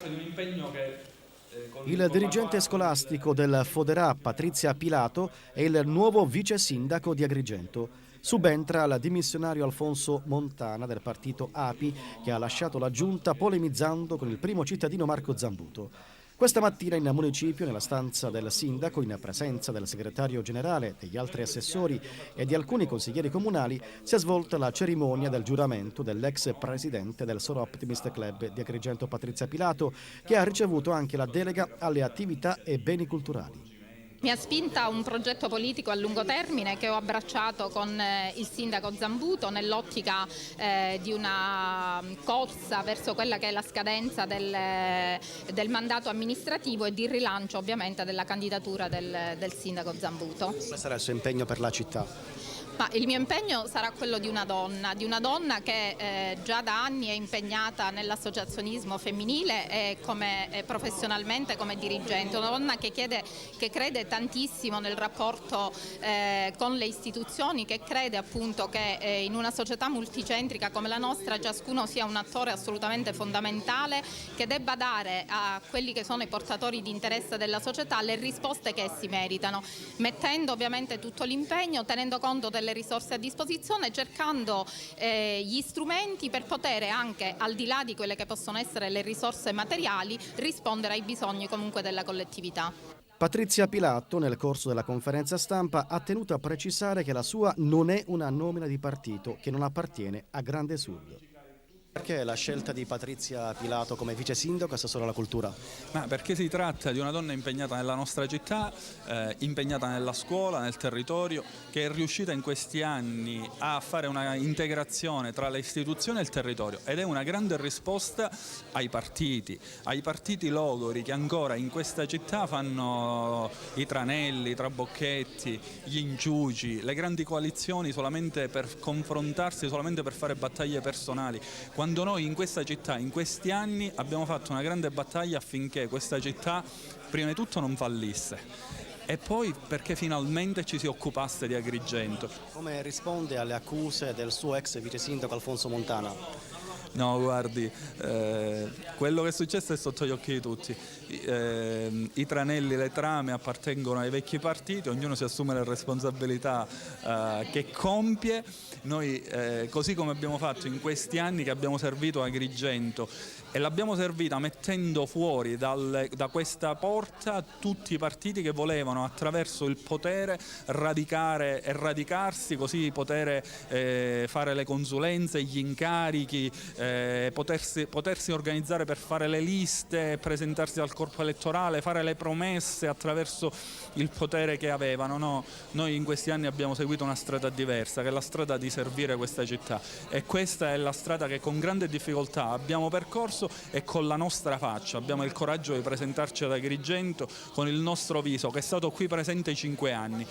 Un impegno che, Il dirigente scolastico del Foderà, Patrizia Pilato, è il nuovo vice sindaco di Agrigento. Subentra al dimissionario Alfonso Montana del partito API, che ha lasciato la giunta polemizzando con il primo cittadino Marco Zambuto. Questa mattina in municipio, nella stanza del sindaco, in presenza del segretario generale, degli altri assessori e di alcuni consiglieri comunali, si è svolta la cerimonia del giuramento dell'ex presidente del Soro Optimist Club di Agrigento, Patrizia Pilato, che ha ricevuto anche la delega alle attività e beni culturali. Mi ha spinta un progetto politico a lungo termine che ho abbracciato con il sindaco Zambuto nell'ottica di una corsa verso quella che è la scadenza del mandato amministrativo e di rilancio ovviamente della candidatura del sindaco Zambuto. Quale sarà il suo impegno per la città? Ma il mio impegno sarà quello di una donna che già da anni è impegnata nell'associazionismo femminile e professionalmente come dirigente, una donna che crede tantissimo nel rapporto con le istituzioni, che crede appunto che in una società multicentrica come la nostra ciascuno sia un attore assolutamente fondamentale, che debba dare a quelli che sono i portatori di interesse della società le risposte che essi meritano, mettendo ovviamente tutto l'impegno, tenendo conto delle risorse a disposizione, cercando gli strumenti per poter anche, al di là di quelle che possono essere le risorse materiali, rispondere ai bisogni comunque della collettività. Patrizia Pilato, nel corso della conferenza stampa, ha tenuto a precisare che la sua non è una nomina di partito, che non appartiene a Grande Sud. Perché la scelta di Patrizia Pilato come vice sindaco e assessore alla cultura? Ma perché si tratta di una donna impegnata nella nostra città, impegnata nella scuola, nel territorio, che è riuscita in questi anni a fare una integrazione tra le istituzioni e il territorio, ed è una grande risposta ai partiti logori che ancora in questa città fanno i tranelli, i trabocchetti, gli inciuci, le grandi coalizioni solamente per confrontarsi, solamente per fare battaglie personali. Quando noi in questa città, in questi anni, abbiamo fatto una grande battaglia affinché questa città, prima di tutto, non fallisse e poi perché finalmente ci si occupasse di Agrigento. Come risponde alle accuse del suo ex vice sindaco Alfonso Montana? No, guardi, quello che è successo è sotto gli occhi di tutti. I tranelli, le trame appartengono ai vecchi partiti, ognuno si assume le responsabilità che compie. Noi, così come abbiamo fatto in questi anni che abbiamo servito Agrigento, e l'abbiamo servita mettendo fuori da questa porta tutti i partiti che volevano attraverso il potere radicare e radicarsi, così poter fare le consulenze, gli incarichi, potersi organizzare per fare le liste, presentarsi al corpo elettorale, fare le promesse attraverso il potere che avevano. No, noi in questi anni abbiamo seguito una strada diversa, che è la strada di servire questa città, e questa è la strada che con grande difficoltà abbiamo percorso, e con la nostra faccia abbiamo il coraggio di presentarci ad Agrigento con il nostro viso, che è stato qui presente 5 anni.